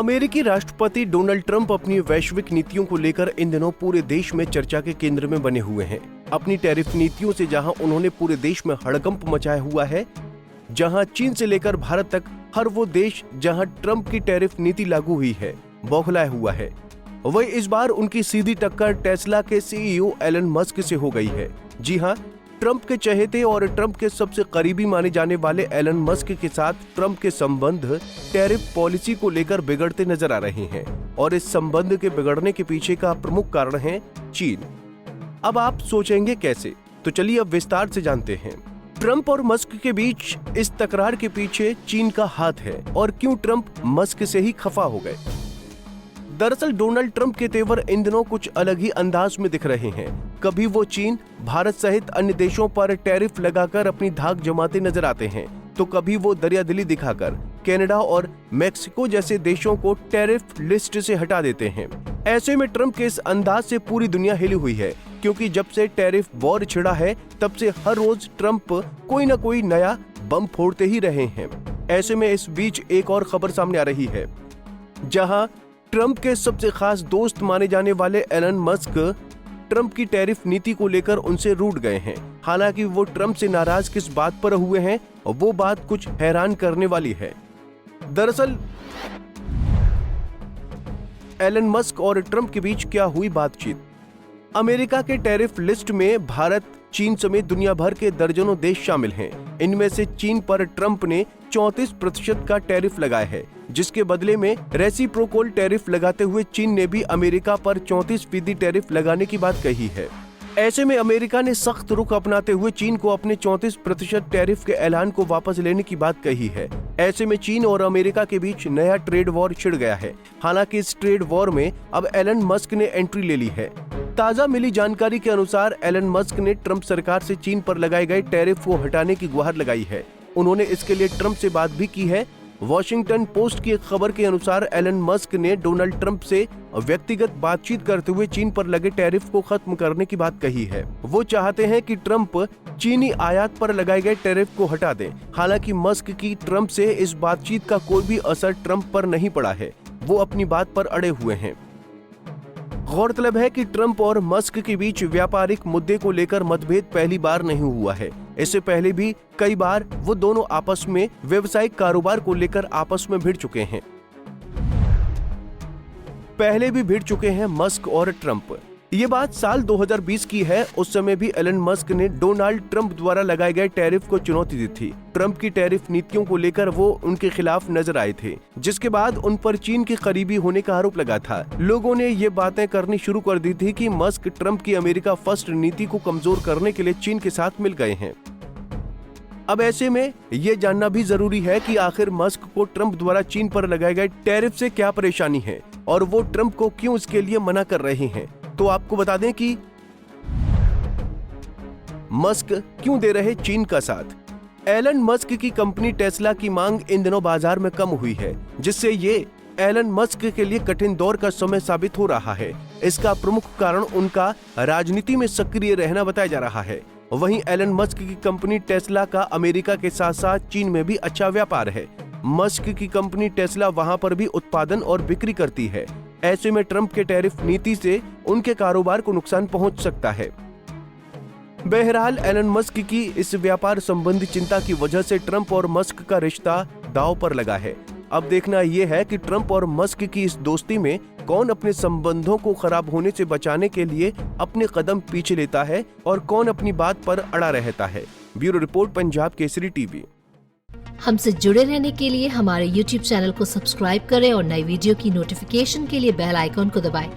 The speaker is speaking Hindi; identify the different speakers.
Speaker 1: अमेरिकी राष्ट्रपति डोनाल्ड ट्रंप अपनी वैश्विक नीतियों को लेकर इन दिनों पूरे देश में चर्चा के केंद्र में बने हुए हैं। अपनी टैरिफ नीतियों से जहां उन्होंने पूरे देश में हड़कंप मचाया हुआ है, जहां चीन से लेकर भारत तक हर वो देश जहां ट्रंप की टैरिफ नीति लागू हुई है बौखलाया हुआ है। वही इस बार उनकी सीधी टक्कर टेस्ला के सीईओ एलन मस्क से हो गई है। जी हां, ट्रंप के चहेते और ट्रंप के सबसे करीबी माने जाने वाले एलन मस्क के साथ ट्रंप के संबंध टैरिफ पॉलिसी को लेकर बिगड़ते नजर आ रहे हैं और इस संबंध के बिगड़ने के पीछे का प्रमुख कारण है चीन। अब आप सोचेंगे कैसे, तो चलिए अब विस्तार से जानते हैं। ट्रंप और मस्क के बीच इस तकरार के पीछे चीन का हाथ है और क्यों ट्रंप मस्क से ही खफा हो गए। दरअसल डोनाल्ड ट्रंप के तेवर इन दिनों कुछ अलग ही अंदाज में दिख रहे हैं। कभी वो चीन, भारत सहित अन्य देशों पर टैरिफ लगाकर अपनी धाक जमाते नजर आते हैं, तो कभी वो दरियादिली दिखाकर कनाडा और मेक्सिको जैसे देशों को टैरिफ लिस्ट से हटा देते हैं। ऐसे में ट्रंप के इस अंदाज से पूरी दुनिया हिली हुई है, क्योंकि जब से टैरिफ वॉर छिड़ा है तब से हर रोज ट्रंप कोई न कोई नया बम फोड़ते ही रहे हैं। ऐसे में इस बीच एक और खबर सामने आ रही है, जहां ट्रंप के सबसे खास दोस्त माने जाने वाले एलन मस्क ट्रंप की टैरिफ नीति को लेकर उनसे रूठ गए हैं। हालांकि वो ट्रंप से नाराज किस बात पर हुए हैं, वो बात कुछ हैरान करने वाली है। दरअसल एलन मस्क और ट्रंप के बीच क्या हुई बातचीत। अमेरिका के टैरिफ लिस्ट में भारत, चीन समेत दुनिया भर के दर्जनों देश शामिल हैं। इनमें से चीन पर ट्रंप ने 34% का टैरिफ लगाया है, जिसके बदले में रेसिप्रोकल टैरिफ लगाते हुए चीन ने भी अमेरिका पर 34% टैरिफ लगाने की बात कही है। ऐसे में अमेरिका ने सख्त रुख अपनाते हुए चीन को अपने 34% टैरिफ के ऐलान को वापस लेने की बात कही है। ऐसे में चीन और अमेरिका के बीच नया ट्रेड वॉर छिड़ गया है। हालांकि इस ट्रेड वॉर में अब एलन मस्क ने एंट्री ले ली है। ताजा मिली जानकारी के अनुसार एलन मस्क ने ट्रंप सरकार से चीन पर लगाए गए टैरिफ को हटाने की गुहार लगाई है। उन्होंने इसके लिए ट्रंप से बात भी की है। वॉशिंगटन पोस्ट की एक खबर के अनुसार एलन मस्क ने डोनाल्ड ट्रंप से व्यक्तिगत बातचीत करते हुए चीन पर लगे टैरिफ को खत्म करने की बात कही है। वो चाहते हैं कि ट्रंप चीनी आयात पर लगाए गए टैरिफ को हटा दें। हालांकि मस्क की ट्रंप से इस बातचीत का कोई भी असर ट्रंप पर नहीं पड़ा है। वो अपनी बात पर अड़े हुए हैं। गौरतलब है कि ट्रंप और मस्क के बीच व्यापारिक मुद्दे को लेकर मतभेद पहली बार नहीं हुआ है। इससे पहले भी कई बार वो दोनों आपस में व्यवसायिक कारोबार को लेकर आपस में भिड़ चुके हैं। पहले भी भिड़ चुके हैं मस्क और ट्रंप। ये बात साल 2020 की है। उस समय भी एलन मस्क ने डोनाल्ड ट्रंप द्वारा लगाए गए टैरिफ को चुनौती दी थी। ट्रंप की टैरिफ नीतियों को लेकर वो उनके खिलाफ नजर आए थे, जिसके बाद उन पर चीन के करीबी होने का आरोप लगा था। लोगों ने ये बातें करनी शुरू कर दी थी कि मस्क ट्रंप की अमेरिका फर्स्ट नीति को कमजोर करने के लिए चीन के साथ मिल गए हैं। अब ऐसे में ये जानना भी जरूरी है कि आखिर मस्क को ट्रंप द्वारा चीन पर लगाए गए टैरिफ से क्या परेशानी है और वो ट्रंप को क्यों इसके लिए मना कर रहे हैं। तो आपको बता दें कि मस्क क्यों दे रहे चीन का साथ। एलन मस्क की कंपनी टेस्ला की मांग इन दिनों बाजार में कम हुई है, जिससे ये एलन मस्क के लिए कठिन दौर का समय साबित हो रहा है। इसका प्रमुख कारण उनका राजनीति में सक्रिय रहना बताया जा रहा है। वहीं एलन मस्क की कंपनी टेस्ला का अमेरिका के साथ साथ चीन में भी अच्छा व्यापार है। मस्क की कंपनी टेस्ला वहां पर भी उत्पादन और बिक्री करती है। ऐसे में ट्रंप के टैरिफ नीति से उनके कारोबार को नुकसान पहुंच सकता है। बहरहाल एलन मस्क की इस व्यापार संबंधी चिंता की वजह से ट्रंप और मस्क का रिश्ता दांव पर लगा है। अब देखना यह है कि ट्रंप और मस्क की इस दोस्ती में कौन अपने संबंधों को खराब होने से बचाने के लिए अपने कदम पीछे लेता है और कौन अपनी बात पर अड़ा रहता है। Bureau report, Punjab Kesari TV.
Speaker 2: हमसे जुड़े रहने के लिए हमारे YouTube चैनल को सब्सक्राइब करें और नई वीडियो की नोटिफिकेशन के लिए बेल आइकॉन को दबाएं।